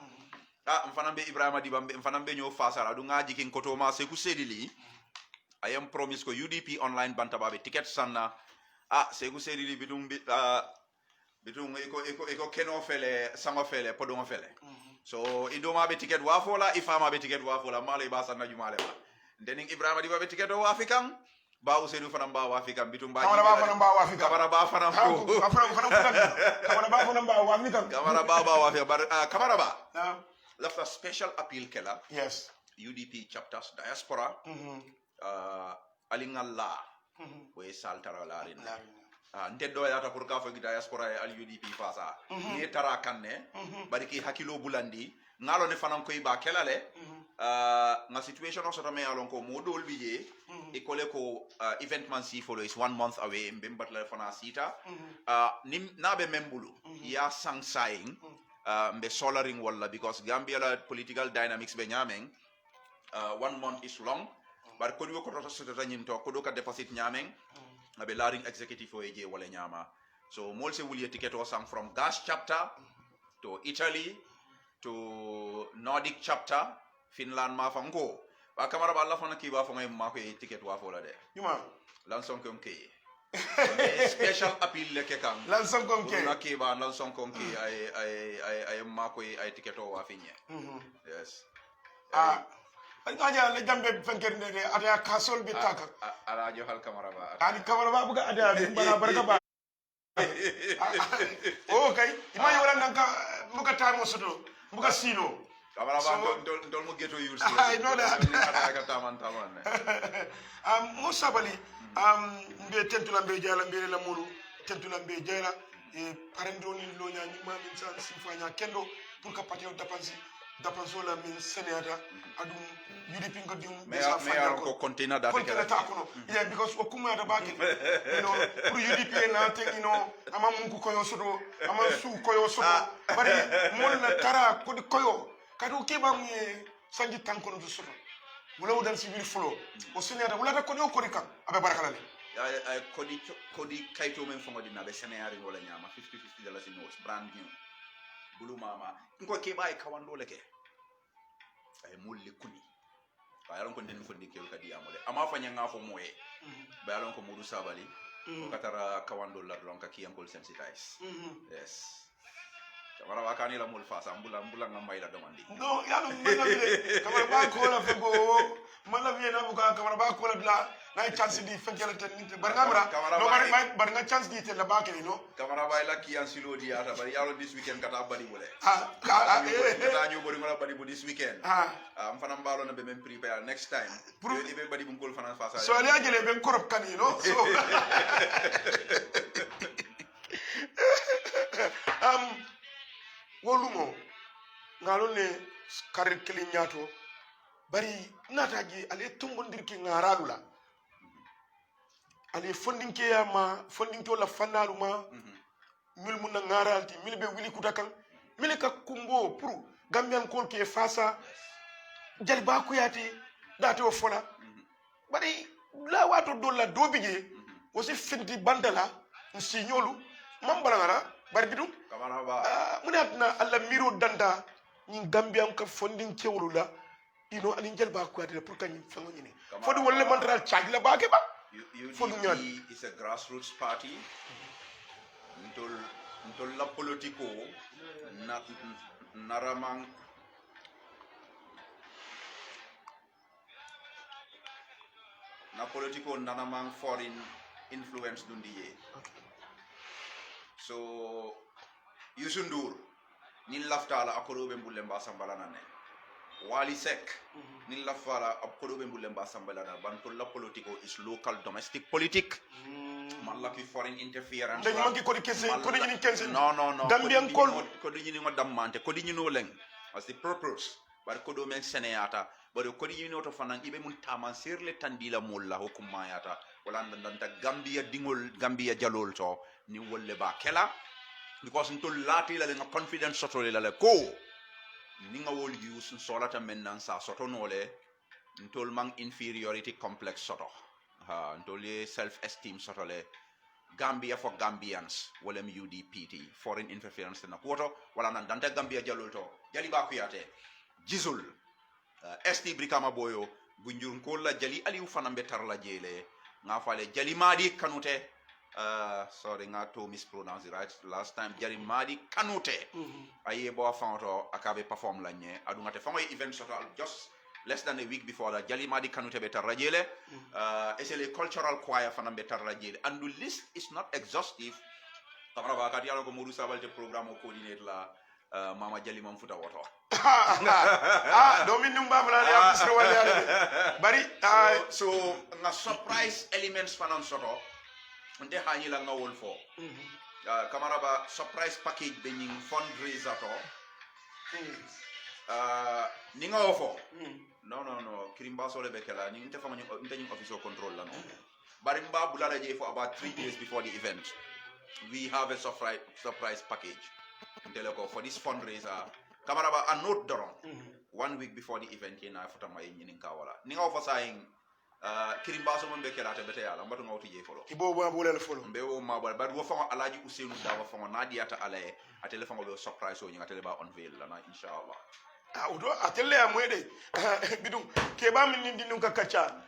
Mfana be Ibrahima Diba mfana be nyo Fasara du ngaji kin koto ma se ku sedili I am promise ko UDP online bantaba be ticket sanna se ku sedili bitum eko keno fele sango fele podongo fele so indoma be ticket wa fola ifama be ticket wa fola male ba sanna jumale ba dening Ibrahima Diba be ticket wa African ba Ousainou fana ba wa African bitum ba Kamara ba fana ba wa African Kamara ba fana ko Kamara ba fana ba wa African Kamara ba wa African Kamara ba left a special appeal kela yes UDP chapters diaspora alingalla we saltara larin ndeddo yata pour ka fagi diaspora al UDP fasa ni tara kanne bariki hakilo bulandi ngalo ne fanan koy ba kelale nga situation o soto me alon ko modol biye e kole ko event man si follow is 1 month away mbembat la fana sita nim nabe membulu ya sang saying mbe solaring walla because Gambia la political dynamics be nyameng 1 month is long but kodu ko to sota nyinto kodu ka deposit nyameng be laring executive o eje wala nyama so molse wuli ticket o sang from gas chapter to Italy to Nordic chapter Finland ma fango ba Camara ba la fana ki ba fanga ma ko ticket wa fola de yuma lan son ko ke special appeal le ke kan lan son ko ke na ke ba lan son ko ke ay ma ko ay ticket o wa finye yes aja le jambe fenker ne ata kasol bi taka ala jo hal Camara ba ani Camara ba buga ada bi bana barka ba okay ima yola nanka buga tamo soto buga sino Camara ba dol mo geto yul si I know that ata ka taman mo sabali mbe tentula mbe jala mbe la mulu tentula mbe jala e parendo ni lo nya ni ma min san sifanya kendo pour que patio dapanso la min senata adum UDP ngo dim me ko container data kala ta kono yeah because o kuma da baki you know pour UDP na te you know ama mungu koyo sodo ama su koyo sodo bari mon na tara ko di koyo kadu keba mu sanji tankono do sodo wala wudan civil flow o senata wala ta ko do ko kan abe barakala le kodi kaito men fongo dina be senari wala nyama 50-50 dollars in notes brand new bulu mama ngo ke bay kawando leke ay mulli kuni bayalon ko den fondi ke kadi amole ama fanya ngafo moye bayalon ko mudu sabali ko katara kawando la lon ka kiyam kol sensitize yes Camara ba kani la mul fasa mbula ngamay la domandi no ya no mala Camara ba ko la fego mala vie na buka Camara ba ko la na chance di fenkela ten bar ngamra no bar nga chance di te la ba ke no Camara ba la kiyan silo di ata bari yalo this weekend kata bari bole kata ñu bari ngala bari bu this weekend am fana mbalo na be même prepare next time pour be bari bu ngol fana fasa so ali agele ben korop kan you know so wolumo ngalo ne karir kili nyato bari nataji ale tumbondir ki ngaralu la ale fondinke ya ma fondinke la fanalu ma mil mun na ngaralti mil be wili kutakan mil ka kumbo pour gambian kol ke fasa jalba ko yati date o fola bari la wato dolla dobije o se finti bandala signolu mambala ngara bari bidum Camara ba munatna alla miro danda ni gambian ka fondin kewlu la ino ani jalba ko yati pour kan fango ni fodi wolle mandral charge la baake ba UDP is a grassroots party ntol la politico naramang na politico naramang foreign influence dundiye so Yusundur nin laftala akorobe mbulle mba sambala nane Wali Sek nin lafala akorobe mbulle mba sambala na bantol la politico is local domestic politic malaki foreign interference dañu manki ko di kesse ko di kense no Gambian kol ko di ni ngo damante ko di ni no leng as the purpose bar ko do men seneyata bar ko di yino to fanan ibe mun taman sirle tandila mulla hukuma yata wala ndanta Gambia dingol Gambia jalol to ni wolle ba kela because ntol lati la nga confidence soto la ko ni nga wol use solata men sa soto nole ntol mang inferiority complex soto ha ntol self esteem soto le Gambia for Gambians wala UDPT foreign interference na koto wala nan dante Gambia jalol to jali ba kuyate jizul ST Brikama Boyo gunjur ko la jali aliou fanambe tar la jele nga fale jali madi kanute sorry nga to mispronounce it right last time jali madi kanute aye bo fanto akabe perform la nye adu ngate fango event total just less than a week before that jali madi kanute be tar la jele it's a cultural choir fanambe tar la jele and the list is not exhaustive tamara ba kat yalo ko modu sabal te programme coordinate la mama jali mam futa woto domin num babla ya fisre wala bari so nga surprise elements fanan soto nte hani la nga wol fo kamara ba surprise package be nying fundraiser to ni nga wofo no kirimba sole be kala ni nte fama nte nying office of control la no bari mba bulala je for about 3 days before the event we have a surprise package Teleko for this fundraiser kamaraba a note doron 1 week before the event yena futa may nyinin kawala ni nga fa saying kirimba so mbe kelata bete yala mbatu ngawti je folo ibo bo bulal folo mbe wo mabal bad wo fa alaji Ousseynou dawa fa nadiata ale atele fa ngo surprise o nyinga tele ba unveil lana inshallah udo atele ya mwede bidum ke ba min ndi nun ka kacha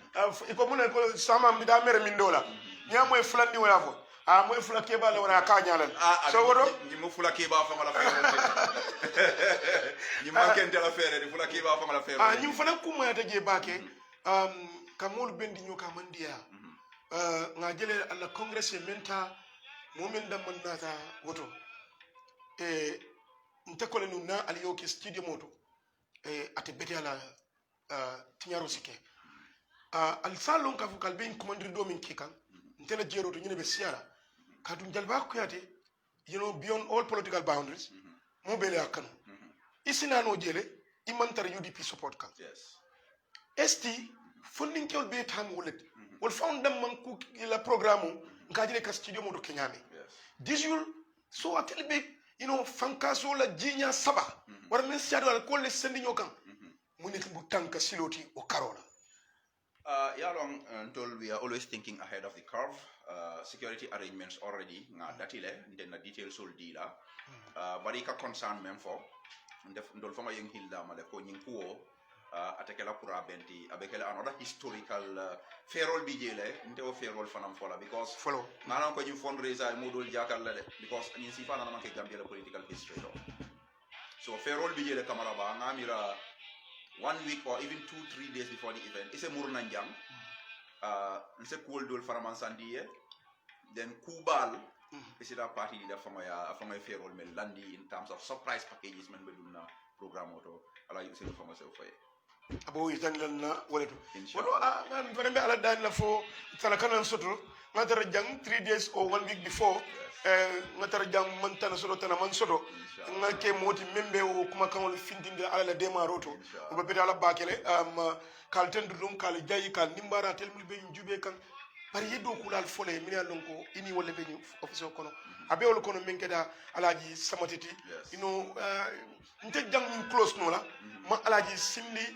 iko mun ko sama mi da mere min dola nyamwe fulandi wala fo moy fula keba la wona ka nyalal so wodo ni mo fula keba fa mala fere ni manken de la fere ni fula keba fa mala fere ni fana ku mo yata je bake kamul bendi nyoka mandia nga jele alla congress menta momen dam man nata woto ntakole nu na aliyoki studio moto ate beti ala tinyaro sike al salon ka fukal ben commander do min kikan ntela jero to nyine be siara kadum jalba ko yate beyond all political boundaries mo bele akano isina no jele imantar UDP support kan yes ST funding kewol be tam wolet wol foundam man ku la programme ngajile ka studio mo do kenyame disul so atel be fanka so la jinya saba war men siado wala ko le sendi nyokan munik bu tanka siloti o karola Yalong until we are always thinking ahead of the curve. Security arrangements already nga datile then the details will deal barika concern mem for ndol fama yung hilda male ko nyin kuo atekela pura benti abekela another historical ferrol bijele nte ferrol fanam fola because follow nana ko nyin fundraiser modul jakal la de because nyin sifa nana manke Gambia la political history so ferrol bijele kamara ba ngamira 1 week or even 2-3 days before the event it's a murnanjang it's a cool dol faraman sandiye then kubal is it a party leader from my ferrol mel landi in terms of surprise packages men beduna program auto ala you say from myself abo yitan lanna waleto inshallah man fana be ala dan la fo tala kanan soto ngatara jang 3 days or 1 week before ngatara jang man tan soto tan man soto ngake moti membe o kuma kan findinde ala la demaroto o be beta ala bakele kal tendu dum kal jayi kal nimbara telmul be njube kan bari yeddo kulal fole min ya lonko ini wolle be office kono abe wol kono men keda alaji samatiti nte jang close no la ma alaji simli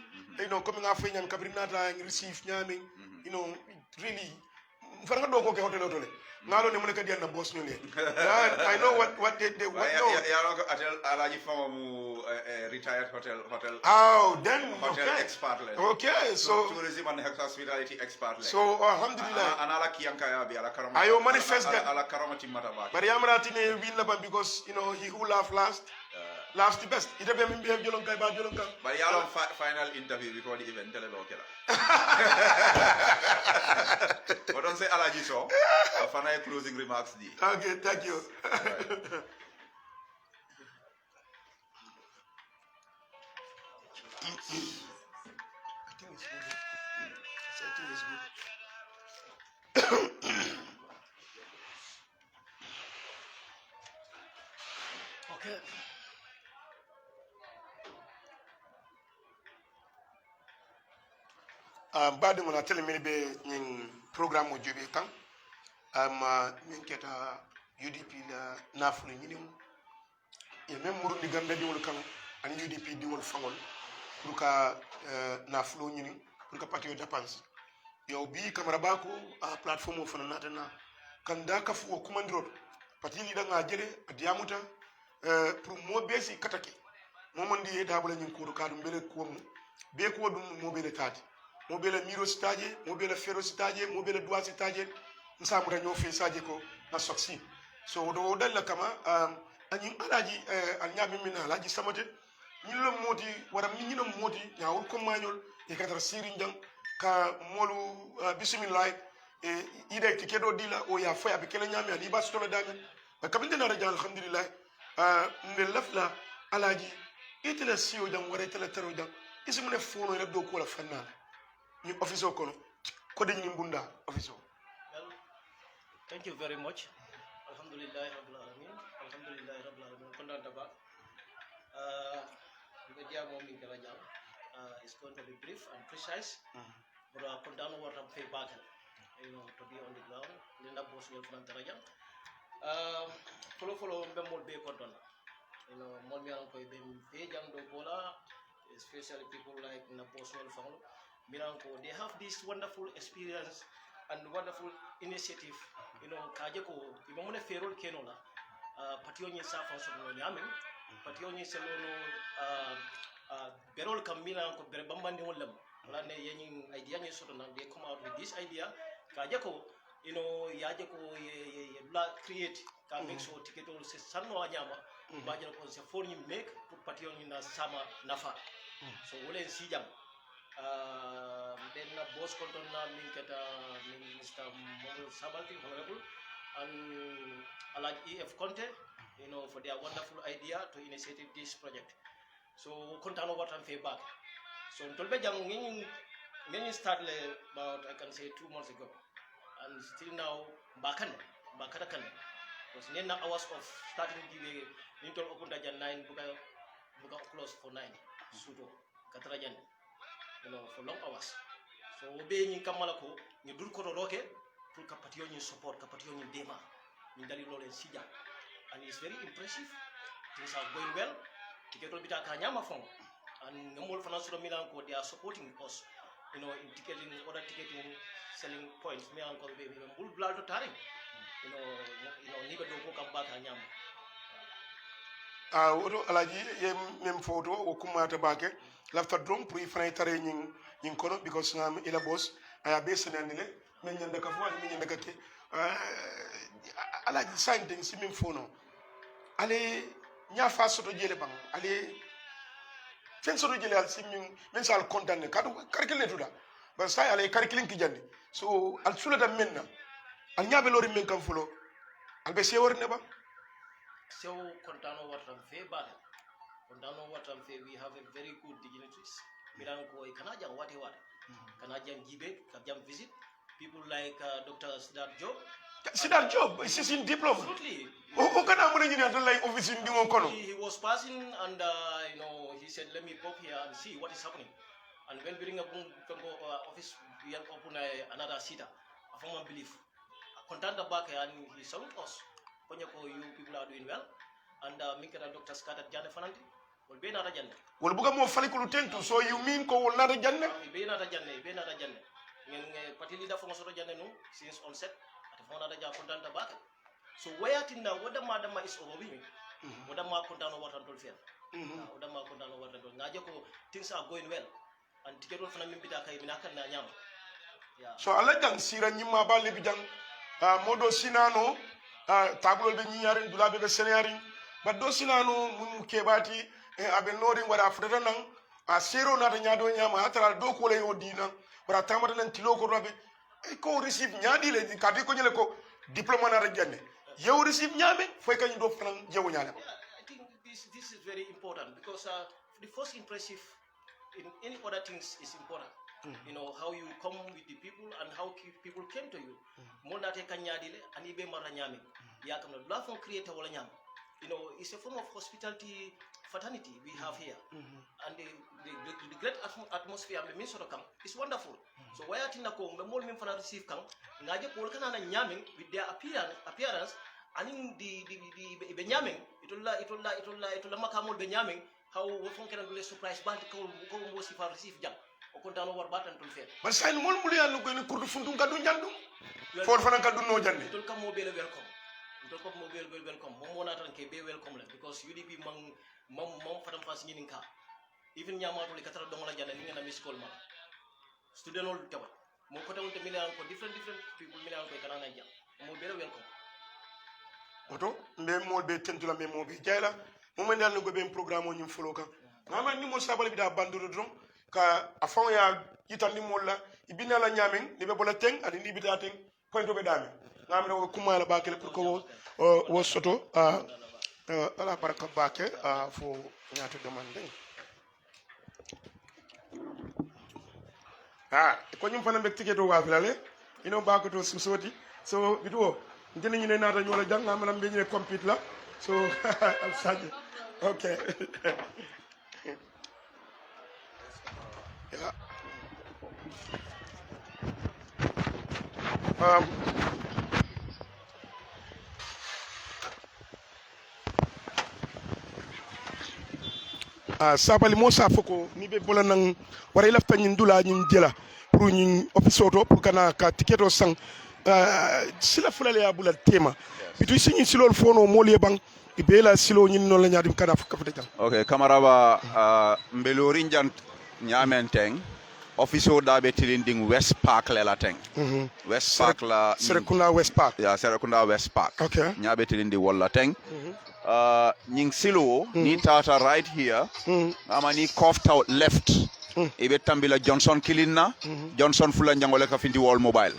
comme nga fay ñam kabrinata receive ñami really faranga do ko ke hotel hotel ngalo ne mo ne ka diana boss ñu ne I know what they what no ya ko atel alaji fama mu retired hotel oh then hotel expert okay so tourism and hospitality expert so alhamdulillah anala kiyanka ya bi ala karama ayo manifest ala karama timata ba bari amrati ne win la because he who laugh last laughs the best ita be min be jolon kay ba jolon kan bari yalo final interview before the event tele do kala what don't say alaji so final closing remarks di okay thank you I think it's good. Okay. baade ngona tele mini be ñing programme o jobe kan min keta UDP la nafulu ñini e même muru di gambe di wol kan ani UDP di wol fangol pour ka nafulu ñini pour ka patio dépense yow bi camara bako a plateforme o fana natana kan da ka fu o kumandiro pati li da nga jele diamuta pour mo besi katake mo mandi e dabula ñin ko ka dum bele ko mu be ko dum mo bele tati mo bele miro stage mo bele fero stage mo bele doa stage nsa mu daño fe stage ko na soksi so do dalla kama ani alaji al nyami min alaji samate ñin lo modi wara ñin no modi ñawul ko mañol e katara sirin jang ka molu bismillah e ida tikedo dila o ya fo ya be kele nyami ali bas to la damen kabinde na rajal alhamdulillah ne lafla alaji itela siyo jang wara itela tero jang isimu ne fono rek do ko la fanna ni office ko ko de bunda office. Well, thank you very much. Alhamdulillah rabbil alamin. Alhamdulillah rabbil alamin. Kontaan ba nga jamo mi kala jam is going to be brief and precise. But kontaan what am fay bakel, you know, to be on the ground linda boss wol fan taraja follow mbemol be kontaan, you know, mon mi an koy be fe jang do bola, especially people like na boss wol fan Miranko, they have this wonderful experience and wonderful initiative. You know, Kajeko, Imamune Ferol Kenola, Pationi Safan Sono Yamin, Pationi Selono, Berol Kamina, Berbamban Wolam, Lane Yening idea, so they come out with this idea. Kajeko, you know, Yajeko create, coming so ticket all says Sano Ayama, Bajan was a phone you make, put Pationi Sama Nafa. So, we'll see them. Then boss kontona min keta Mr. Mohamed Sabalti honorable and Alaj EF Conte, you know, for their wonderful idea to initiate this project. So kontano what I'm feedback. So tolbe jang ngin start about I can say 2 months ago, and still now bakata kan because nena hours of starting the nintol okunda jan 9 buka close for 9 sudo katrajan, you know, for long hours. So obey ni kamala ko ni dur ko roke pour kapatio ni support kapatio ni dema ni dali lole sija, and it's very impressive. Things are going well. Tiketo bita kanyama fon and ngol financial milan ko they are supporting us, you know, in ticketing other ticketing selling points me an ko be bul blal to tare, you know ni be do ko kamba kanyama woto alaji ye même photo o kumata bake lafta drum pour ifana tare ñing kono because ngam ila boss aya be senandile men ñanda ka fo men ñanda ka ke alaji sanding si même fono ale nya fa soto jele bang ale fen soto jele al simin men sal condamné kadu calculer tuda ba say ale calculing ki jandi so al sulata menna al ñabe lori men kam fulo al be sewor ne ba so kontano watam fe bad kontano watam fe we have a very good dignitaries miran ko kana jang wate wat kana jang jibe ka jam visit people like Dr. Siddharth Job is in diploma absolutely o kana mo ni na like office ndi ngon kono he was passing and you know he said let me pop here and see what is happening, and when we ring up office we open another seater I firmly believe content back and he salute us Ponyako, you people are doing well, and Minkata Dr. Scott Jane Fananti will be another Jane. Well, Bugamo Falikulu Tentu, so you mean ko another Jane? Be another Jane, Party leader from Soto Janenu since onset at the Fonada Jacontan Tabaka. So, where Tinda, what the Madama is overwhelming, what the Marcontano water and fair, what the Marcontano water and Najako, things are going well, and Tiketo Fanamipitaka Minaka Nanyam. So, I like them, Sira Nima Balibidang, Modo Sinano. Tablo be ñaari dulabe be senari ba do sinano mun kebati abe nori wara afdata nan a sero na ta ñado ñama hatara do ko lay odina bara tamata nan tilo ko robe ko receive ñaadi le ka ko ñele ko diplôme na rajane yow receive ñame foy kañ do fanan jewu ñale I think this is very important because the first impressive in any other things is important. You know how you come with the people and how people came to you. Monate kanyadile and ibe maranyami. Yakamno love and create wala nyam. You know, it's a form of hospitality fraternity we have here. And the great atmosphere of the Minnesota camp is wonderful. so wayatinna ko ɓe mol min fana receive kan ngaje ko kana nyamin with their appearance anin di ɓe nyamin itolla makamol ɓe nyamin how wo fonkena dule surprise balti ko mo sifa receive jam o kontano war batan ton fet man sayni mol mul yalla ko ni kurdu fundum gaddu jandu for fana gaddu no jande tol kam mo bele welcome tol ko mo bele welcome mo mona tan ke be welcome la because UDP mam fatam fas ngini ka even nyamato li katara do ngala jande ni ngena miss call ma student ol tawa mo ko tawul te milan ko different people milan ko kana na jam mo bele welcome oto mbe mol be tentula me mo be jayla mo man dal no go be programme o nyum folo kan ngama ni mo sabal bi da banduru drum ka afon ya yitandi mol la ibina la nyamen ni be bola teng adi ni bita teng point be dami ngam no kuma la bakele pour ko wo soto ala baraka bake fo nyaato demande ko nyum fana be tiketo wa filale ino bako to susoti so bido ngene ñu ne naata ñola jang ngam lam be ñu compete la so al saji okay yeah. Sabali mo sa foko ni be bola nang wara lafta ñin dula ñin jela pour ñin office auto pour kana ka tiketo sang sila fulale ya bula tema bitu sinyi silol fono moliye bang ibela silo ñin non la ñadim kana fu kafata jang okay kamaraba mbelori njant nyamenteng office o dabe tilinding West Park lela teng West Park la Serekunda West Park ya Serekunda West Park okay nyabe tilindi wala teng nying silo ni tata right here ama ni coughed out left ibe tambila Johnson Kilinna Johnson fula njangole ka findi wall mobile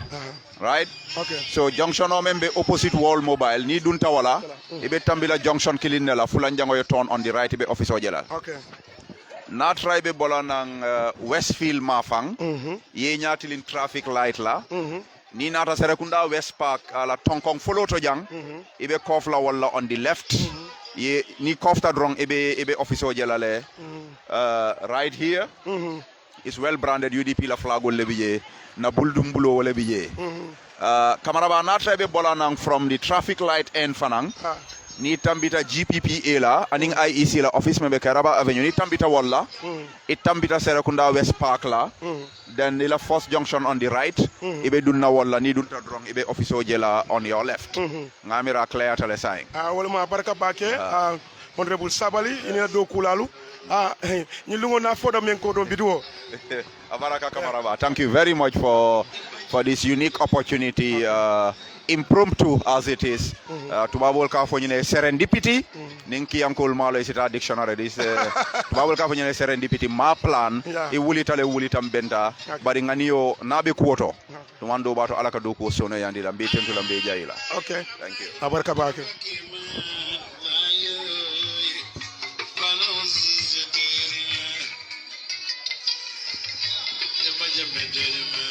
right okay so junction o membe opposite wall mobile ni dunta wala ibe tambila Johnson Kilinna la fula njango yo turn on the right ibe office o jela okay na try be bola nang Westfield Mafang ye nyatilin traffic light la ni nata Serekunda West Park la tonkong follow to jang ibe kofla wala on the left ye ni kofta drong ebe office o jelale right here is well branded UDP la flag le biye na buldum bulo wala biye kamaraba na try be bola nang from the traffic light end fanang ni tambita GPPA la aning IEC la office membe Karaba Avenue ni tambita walla it tambita Serekunda West Park la then ila first junction on the right ibe dunna walla ni dunta drong ibe office o jela on your left ngamira clear tale saying wala ma baraka bake honorable Sabali ina do kulalu ni lungo na fodo men ko do biduo abaraka kamaraba thank you very much for this unique opportunity impromptu as it is tubabol ka fo ñene serendipity ninki yankol malo sita dictionary this tubabol ka fo ñene serendipity ma plan e wulitam benta bari nganiyo nabe kuoto to mando bato alaka do ko sono yandi la be tentu la be jayila okay thank you abaraka bake Jembe